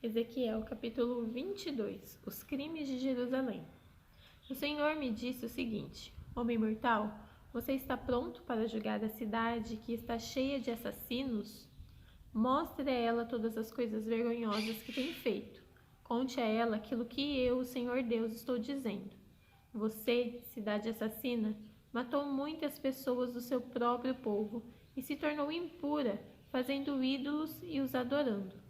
Ezequiel, capítulo 22. Os crimes de Jerusalém. O Senhor me disse o seguinte: Homem mortal, você está pronto para julgar a cidade que está cheia de assassinos? Mostre a ela todas as coisas vergonhosas que tem feito. Conte a ela aquilo que eu, o Senhor Deus, estou dizendo. Você, cidade assassina, matou muitas pessoas do seu próprio povo e se tornou impura, fazendo ídolos e os adorando.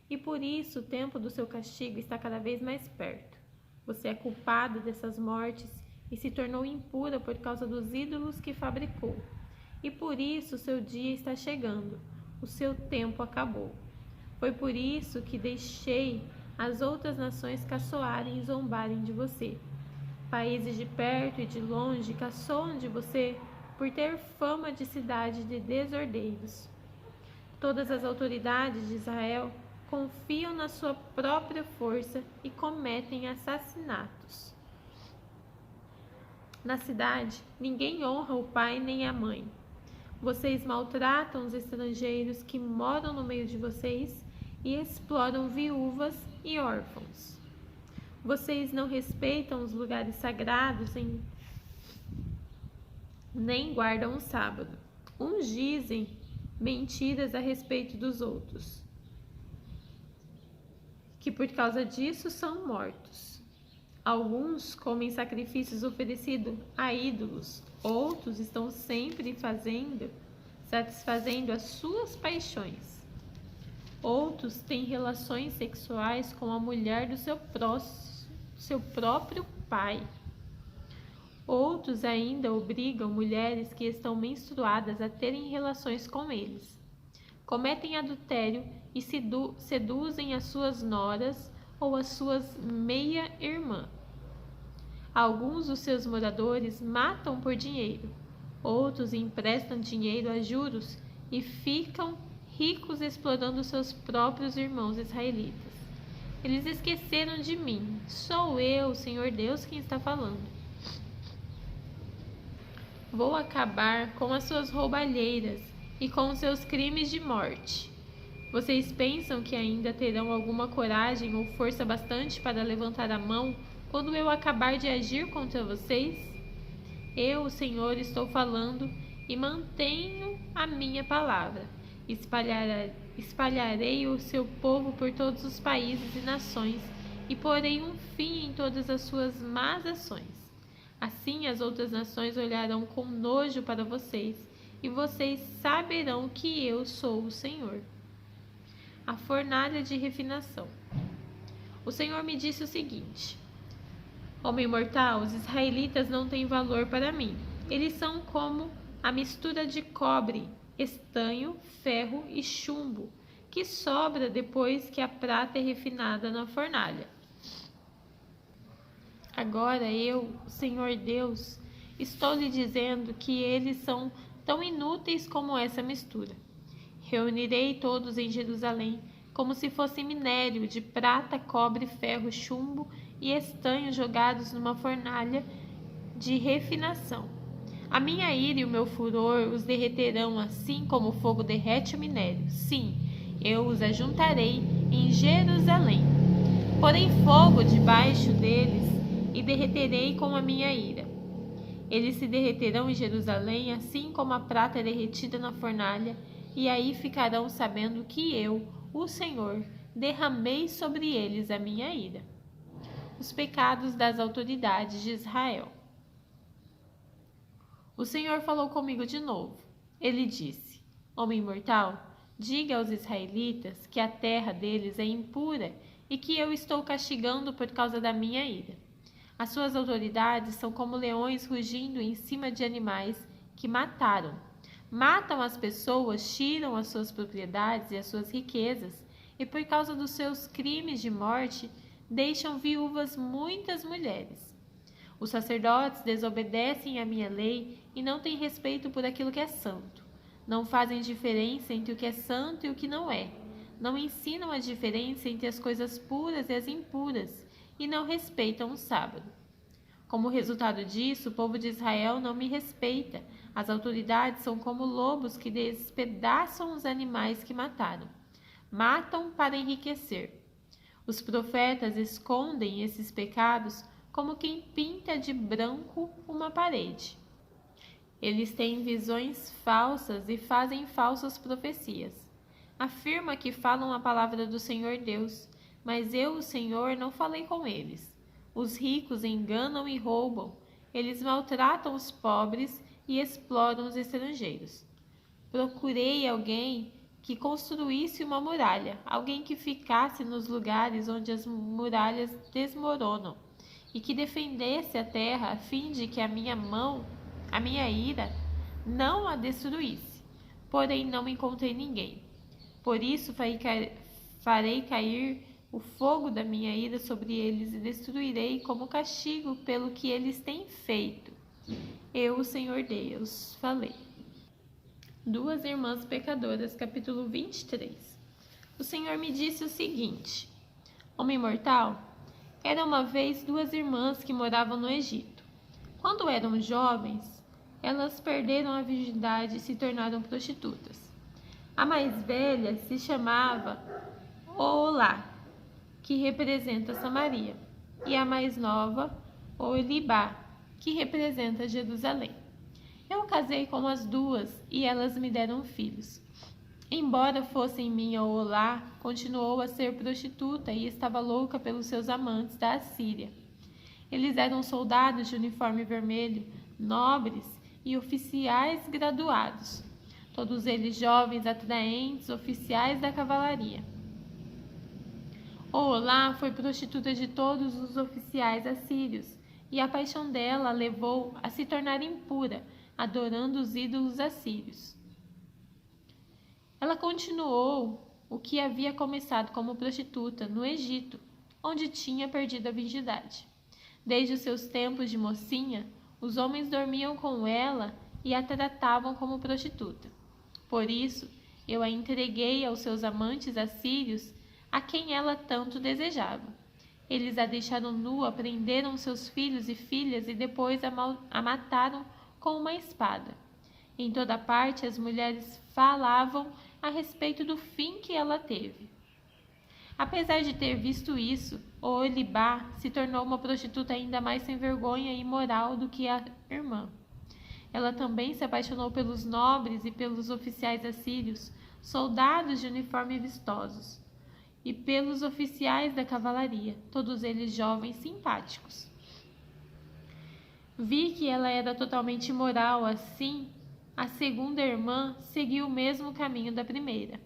E por isso o tempo do seu castigo está cada vez mais perto. Você é culpada dessas mortes e se tornou impura por causa dos ídolos que fabricou. E por isso o seu dia está chegando, o seu tempo acabou. Foi por isso que deixei as outras nações caçoarem e zombarem de você. Países de perto e de longe caçoam de você por ter fama de cidade de desordeiros. Todas as autoridades de Israel confiam na sua própria força e cometem assassinatos. Na cidade, ninguém honra o pai nem a mãe. Vocês maltratam os estrangeiros que moram no meio de vocês e exploram viúvas e órfãos. Vocês não respeitam os lugares sagrados nem guardam o sábado. Uns dizem mentiras a respeito dos outros, que por causa disso são mortos. Alguns comem sacrifícios oferecidos a ídolos, outros estão sempre satisfazendo as suas paixões. Outros têm relações sexuais com a mulher do seu próprio pai. Outros ainda obrigam mulheres que estão menstruadas a terem relações com eles. Cometem adultério e seduzem as suas noras ou as suas meia-irmã. Alguns dos seus moradores matam por dinheiro, outros emprestam dinheiro a juros e ficam ricos explorando seus próprios irmãos israelitas. Eles esqueceram de mim. Sou eu, o Senhor Deus, quem está falando. Vou acabar com as suas roubalheiras e com os seus crimes de morte. Vocês pensam que ainda terão alguma coragem ou força bastante para levantar a mão quando eu acabar de agir contra vocês? Eu, o Senhor, estou falando e mantenho a minha palavra. Espalharei o seu povo por todos os países e nações e porei um fim em todas as suas más ações. Assim as outras nações olharão com nojo para vocês e vocês saberão que eu sou o Senhor. A fornalha de refinação. O Senhor me disse o seguinte: Homem mortal, os israelitas não têm valor para mim. Eles são como a mistura de cobre, estanho, ferro e chumbo, que sobra depois que a prata é refinada na fornalha. Agora eu, o Senhor Deus, estou lhe dizendo que eles são tão inúteis como essa mistura. Reunirei todos em Jerusalém, como se fosse minério de prata, cobre, ferro, chumbo e estanho jogados numa fornalha de refinação. A minha ira e o meu furor os derreterão assim como o fogo derrete o minério. Sim, eu os ajuntarei em Jerusalém. Porei fogo debaixo deles e derreterei com a minha ira. Eles se derreterão em Jerusalém, assim como a prata é derretida na fornalha, e aí ficarão sabendo que eu, o Senhor, derramei sobre eles a minha ira. Os pecados das autoridades de Israel. O Senhor falou comigo de novo. Ele disse: Homem mortal, diga aos israelitas que a terra deles é impura e que eu estou castigando por causa da minha ira. As suas autoridades são como leões rugindo em cima de animais que mataram. Matam as pessoas, tiram as suas propriedades e as suas riquezas, e por causa dos seus crimes de morte, deixam viúvas muitas mulheres. Os sacerdotes desobedecem à minha lei e não têm respeito por aquilo que é santo. Não fazem diferença entre o que é santo e o que não é. Não ensinam a diferença entre as coisas puras e as impuras, e não respeitam o sábado. Como resultado disso, o povo de Israel não me respeita. As autoridades são como lobos que despedaçam os animais que mataram. Matam para enriquecer. Os profetas escondem esses pecados como quem pinta de branco uma parede. Eles têm visões falsas e fazem falsas profecias. Afirma que falam a palavra do Senhor Deus, mas eu, o Senhor, não falei com eles. Os ricos enganam e roubam, eles maltratam os pobres e exploram os estrangeiros. Procurei alguém que construísse uma muralha, alguém que ficasse nos lugares onde as muralhas desmoronam, e que defendesse a terra a fim de que a minha ira, não a destruísse. Porém não encontrei ninguém. Por isso farei cair o fogo da minha ira sobre eles e destruirei como castigo pelo que eles têm feito. Eu, o Senhor Deus, falei. Duas Irmãs Pecadoras, capítulo 23. O Senhor me disse o seguinte: Homem mortal, era uma vez duas irmãs que moravam no Egito. Quando eram jovens, elas perderam a virgindade e se tornaram prostitutas. A mais velha se chamava Oolá, que representa Samaria, e a mais nova, Oholibá, que representa Jerusalém. Eu casei com as duas e elas me deram filhos. Embora fossem minha Oolá, continuou a ser prostituta e estava louca pelos seus amantes da Assíria. Eles eram soldados de uniforme vermelho, nobres e oficiais graduados, todos eles jovens, atraentes, oficiais da cavalaria. Oolá foi prostituta de todos os oficiais assírios, e a paixão dela a levou a se tornar impura, adorando os ídolos assírios. Ela continuou o que havia começado como prostituta no Egito, onde tinha perdido a virgindade. Desde os seus tempos de mocinha, os homens dormiam com ela e a tratavam como prostituta. Por isso, eu a entreguei aos seus amantes assírios, a quem ela tanto desejava. Eles a deixaram nua, prenderam seus filhos e filhas e depois a mataram com uma espada. Em toda parte as mulheres falavam a respeito do fim que ela teve. Apesar de ter visto isso, Oholibá se tornou uma prostituta ainda mais sem vergonha e imoral do que a irmã. Ela também se apaixonou pelos nobres e pelos oficiais assírios, soldados de uniforme vistosos, e pelos oficiais da cavalaria, todos eles jovens simpáticos. Vi que ela era totalmente imoral, assim, a segunda irmã seguiu o mesmo caminho da primeira.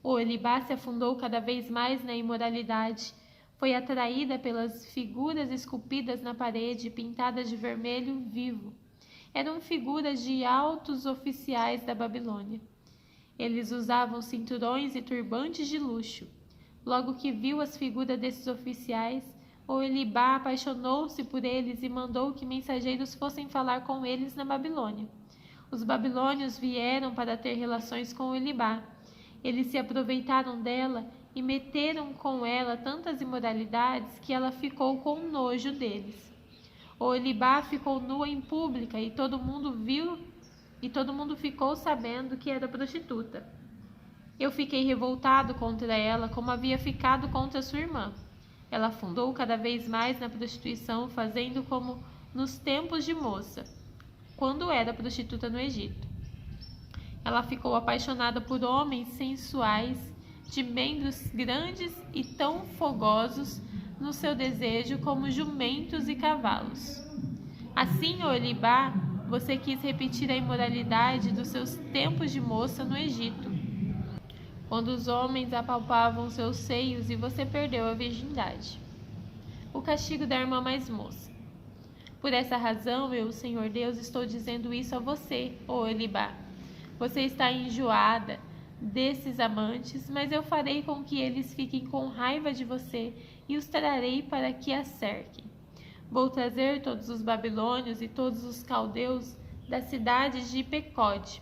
Oholibá se afundou cada vez mais na imoralidade, foi atraída pelas figuras esculpidas na parede e pintadas de vermelho vivo. Eram figuras de altos oficiais da Babilônia. Eles usavam cinturões e turbantes de luxo. Logo que viu as figuras desses oficiais, Oholibá apaixonou-se por eles e mandou que mensageiros fossem falar com eles na Babilônia. Os babilônios vieram para ter relações com Oholibá. Eles se aproveitaram dela e meteram com ela tantas imoralidades que ela ficou com nojo deles. Oholibá ficou nua em pública e todo mundo viu e todo mundo ficou sabendo que era prostituta. Eu fiquei revoltado contra ela como havia ficado contra sua irmã. Ela afundou cada vez mais na prostituição, fazendo como nos tempos de moça, quando era prostituta no Egito. Ela ficou apaixonada por homens sensuais, de membros grandes e tão fogosos no seu desejo como jumentos e cavalos. Assim, Oholibá, você quis repetir a imoralidade dos seus tempos de moça no Egito, quando os homens apalpavam seus seios e você perdeu a virgindade. O castigo da irmã mais moça. Por essa razão, eu, o Senhor Deus, estou dizendo isso a você, Oholibá. Você está enjoada desses amantes, mas eu farei com que eles fiquem com raiva de você e os trarei para que a cerquem. Vou trazer todos os babilônios e todos os caldeus das cidades de Pecode,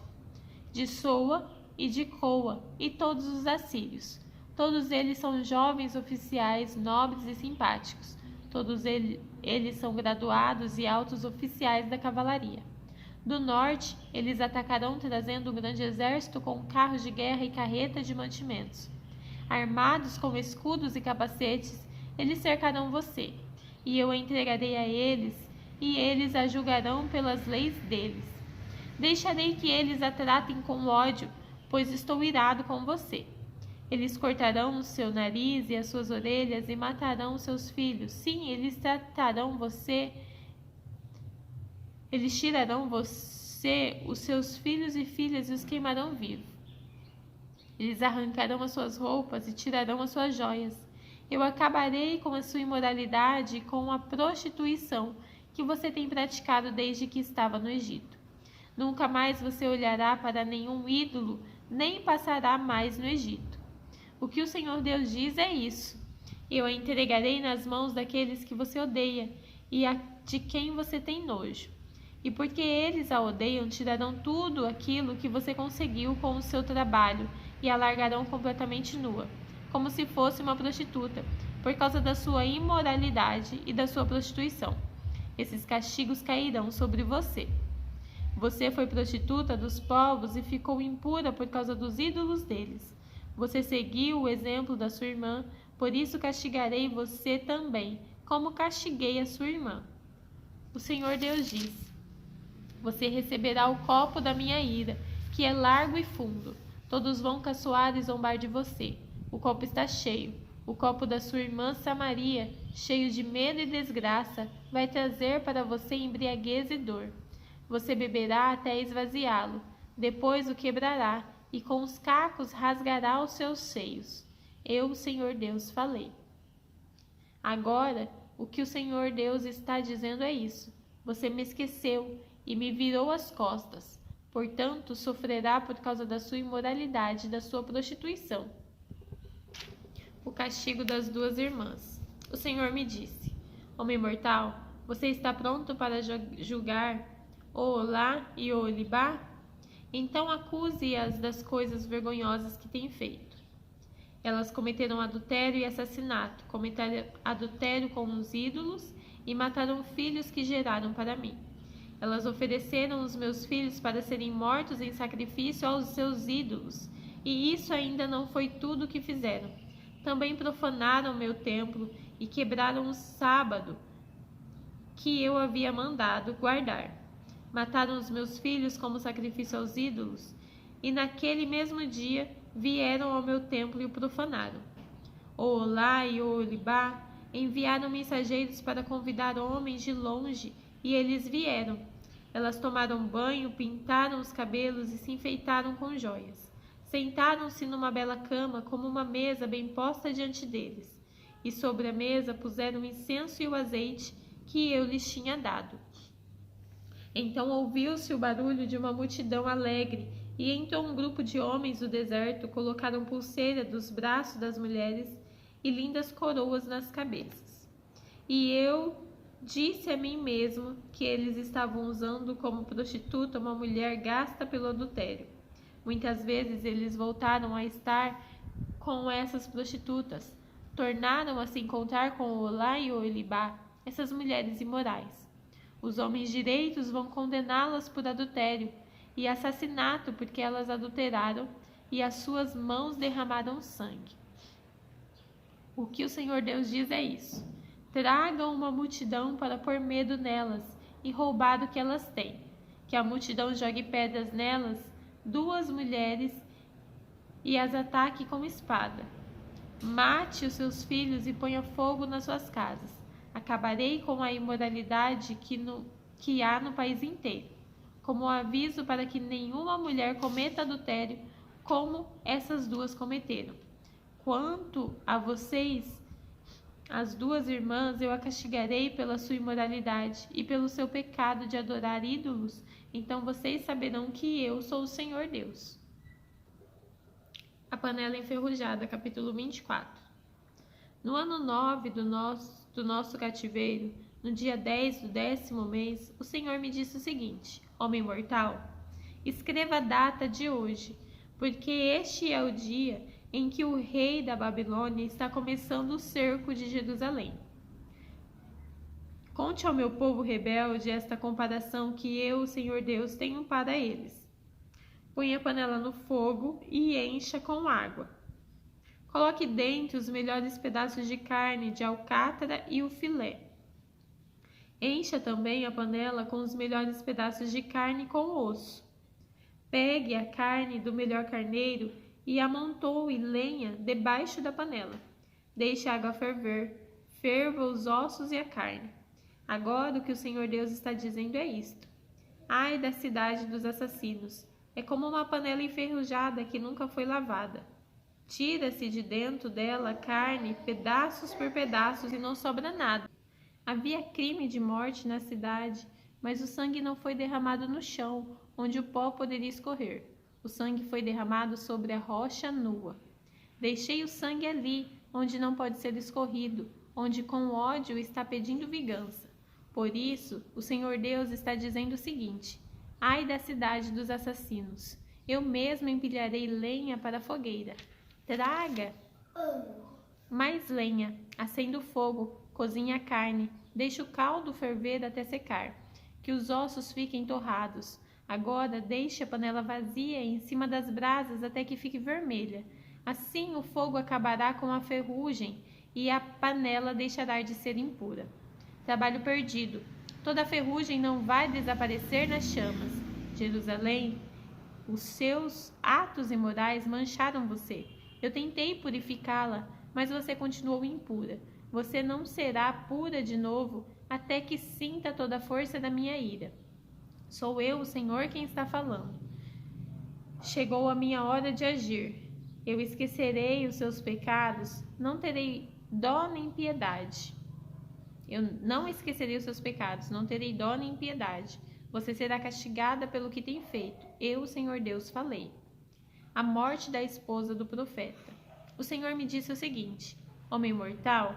de Soa e de Coa, e todos os assírios. Todos eles são jovens oficiais, nobres e simpáticos. Todos eles são graduados e altos oficiais da cavalaria. Do norte, eles atacarão trazendo um grande exército com carros de guerra e carretas de mantimentos. Armados com escudos e capacetes, eles cercarão você, e eu entregarei a eles, e eles a julgarão pelas leis deles. Deixarei que eles a tratem com ódio, pois estou irado com você. Eles cortarão o seu nariz e as suas orelhas e matarão os seus filhos. Sim, eles tirarão você, os seus filhos e filhas, e os queimarão vivos. Eles arrancarão as suas roupas e tirarão as suas joias. Eu acabarei com a sua imoralidade e com a prostituição que você tem praticado desde que estava no Egito. Nunca mais você olhará para nenhum ídolo, nem passará mais no Egito. O que o Senhor Deus diz é isso: eu a entregarei nas mãos daqueles que você odeia e de quem você tem nojo. E porque eles a odeiam, tirarão tudo aquilo que você conseguiu com o seu trabalho e a largarão completamente nua, como se fosse uma prostituta, por causa da sua imoralidade e da sua prostituição. Esses castigos cairão sobre você. Você foi prostituta dos povos e ficou impura por causa dos ídolos deles. Você seguiu o exemplo da sua irmã, por isso castigarei você também, como castiguei a sua irmã. O Senhor Deus diz: você receberá o copo da minha ira, que é largo e fundo. Todos vão caçoar e zombar de você. O copo está cheio. O copo da sua irmã Samaria, cheio de medo e desgraça, vai trazer para você embriaguez e dor. Você beberá até esvaziá-lo. Depois o quebrará, e com os cacos rasgará os seus seios. Eu, o Senhor Deus, falei. Agora, o que o Senhor Deus está dizendo é isso: você me esqueceu e me virou as costas. Portanto, sofrerá por causa da sua imoralidade e da sua prostituição. O castigo das duas irmãs. O Senhor me disse: homem mortal, você está pronto para julgar Oholá e Oholibá? Então acuse-as das coisas vergonhosas que têm feito. Elas cometeram adultério e assassinato, cometeram adultério com os ídolos e mataram filhos que geraram para mim. Elas ofereceram os meus filhos para serem mortos em sacrifício aos seus ídolos, e isso ainda não foi tudo o que fizeram. Também profanaram meu templo e quebraram o sábado que eu havia mandado guardar. Mataram os meus filhos como sacrifício aos ídolos, e naquele mesmo dia vieram ao meu templo e o profanaram. Oholá e Oholibá enviaram mensageiros para convidar homens de longe, e eles vieram. Elas tomaram banho, pintaram os cabelos e se enfeitaram com joias. Sentaram-se numa bela cama, como uma mesa bem posta diante deles. E sobre a mesa puseram o incenso e o azeite que eu lhes tinha dado. Então ouviu-se o barulho de uma multidão alegre, e entrou um grupo de homens do deserto, colocaram pulseira dos braços das mulheres e lindas coroas nas cabeças. E eu disse a mim mesmo que eles estavam usando como prostituta uma mulher gasta pelo adultério. Muitas vezes eles voltaram a estar com essas prostitutas, tornaram a se encontrar com Oholá e Oholibá, essas mulheres imorais. Os homens direitos vão condená-las por adultério e assassinato, porque elas adulteraram e as suas mãos derramaram sangue. O que o Senhor Deus diz é isso: tragam uma multidão para pôr medo nelas e roubar o que elas têm. Que a multidão jogue pedras nelas, duas mulheres, e as ataque com espada. Mate os seus filhos e ponha fogo nas suas casas. Acabarei com a imoralidade que há no país inteiro, como um aviso para que nenhuma mulher cometa adultério como essas duas cometeram. Quanto a vocês, as duas irmãs, eu a castigarei pela sua imoralidade e pelo seu pecado de adorar ídolos. Então vocês saberão que eu sou o Senhor Deus. A panela enferrujada, capítulo 24. No ano 9 do nosso cativeiro, no dia 10 do 10º mês, o Senhor me disse o seguinte: homem mortal, escreva a data de hoje, porque este é o dia em que o rei da Babilônia está começando o cerco de Jerusalém. Conte ao meu povo rebelde esta comparação que eu, o Senhor Deus, tenho para eles. Põe a panela no fogo e encha com água. Coloque dentro os melhores pedaços de carne de alcatra e o filé. Encha também a panela com os melhores pedaços de carne com osso. Pegue a carne do melhor carneiro e amontoe lenha debaixo da panela. Deixe a água ferver. Ferva os ossos e a carne. Agora o que o Senhor Deus está dizendo é isto: ai da cidade dos assassinos! É como uma panela enferrujada que nunca foi lavada. Tira-se de dentro dela carne, pedaços por pedaços, e não sobra nada. Havia crime de morte na cidade, mas o sangue não foi derramado no chão, onde o pó poderia escorrer. O sangue foi derramado sobre a rocha nua. Deixei o sangue ali, onde não pode ser escorrido, onde com ódio está pedindo vingança. Por isso, o Senhor Deus está dizendo o seguinte: ai da cidade dos assassinos! Eu mesmo empilharei lenha para a fogueira. Traga mais lenha, acenda o fogo, cozinhe a carne, deixe o caldo ferver até secar, que os ossos fiquem torrados. Agora deixe a panela vazia em cima das brasas até que fique vermelha. Assim o fogo acabará com a ferrugem e a panela deixará de ser impura. Trabalho perdido. Toda a ferrugem não vai desaparecer nas chamas. Jerusalém, os seus atos imorais mancharam você. Eu tentei purificá-la, mas você continuou impura. Você não será pura de novo até que sinta toda a força da minha ira. Sou eu, o Senhor, quem está falando. Chegou a minha hora de agir. Eu esquecerei os seus pecados, não terei dó nem piedade. Eu não esquecerei os seus pecados, não terei dó nem piedade. Você será castigada pelo que tem feito. Eu, o Senhor Deus, falei. A morte da esposa do profeta. O Senhor me disse o seguinte: homem mortal,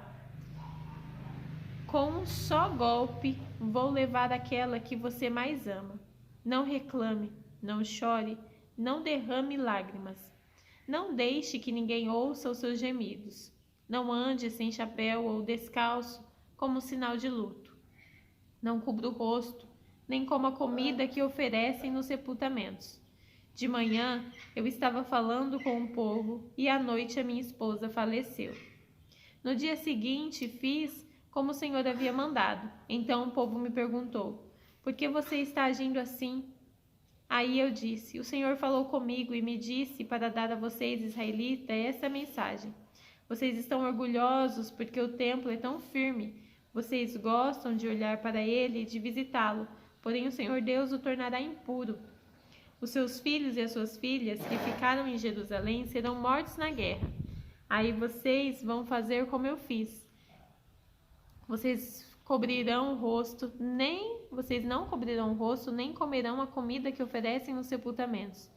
com um só golpe vou levar aquela que você mais ama. Não reclame, não chore, não derrame lágrimas. Não deixe que ninguém ouça os seus gemidos. Não ande sem chapéu ou descalço, como sinal de luto. Não cubra o rosto, nem coma a comida que oferecem nos sepultamentos. De manhã eu estava falando com o povo e à noite a minha esposa faleceu. No dia seguinte fiz como o Senhor havia mandado. Então o povo me perguntou: por que você está agindo assim? Aí eu disse: o Senhor falou comigo e me disse para dar a vocês, israelitas, essa mensagem. Vocês estão orgulhosos porque o templo é tão firme. Vocês gostam de olhar para ele e de visitá-lo, porém o Senhor Deus o tornará impuro. Os seus filhos e as suas filhas que ficaram em Jerusalém serão mortos na guerra. Aí vocês vão fazer como eu fiz. Vocês não cobrirão o rosto, nem comerão a comida que oferecem nos sepultamentos.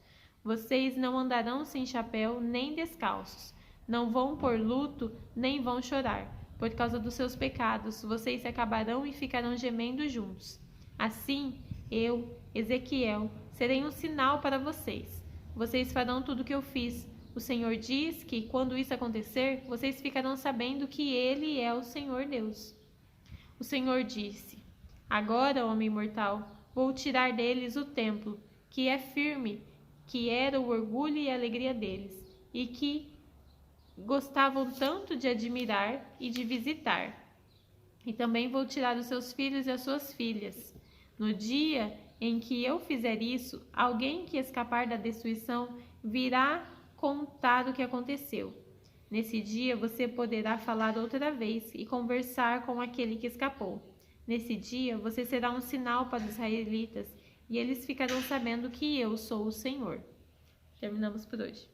Vocês não andarão sem chapéu, nem descalços. Não vão pôr luto, nem vão chorar. Por causa dos seus pecados, vocês se acabarão e ficarão gemendo juntos. Assim, eu, Ezequiel, serei um sinal para vocês. Vocês farão tudo o que eu fiz. O Senhor diz que, quando isso acontecer, vocês ficarão sabendo que Ele é o Senhor Deus. O Senhor disse: agora, homem mortal, vou tirar deles o templo, que é firme, que era o orgulho e a alegria deles, e que gostavam tanto de admirar e de visitar. E também vou tirar os seus filhos e as suas filhas. No dia em que eu fizer isso, alguém que escapar da destruição virá contar o que aconteceu. Nesse dia você poderá falar outra vez e conversar com aquele que escapou. Nesse dia você será um sinal para os israelitas e eles ficarão sabendo que eu sou o Senhor. Terminamos por hoje.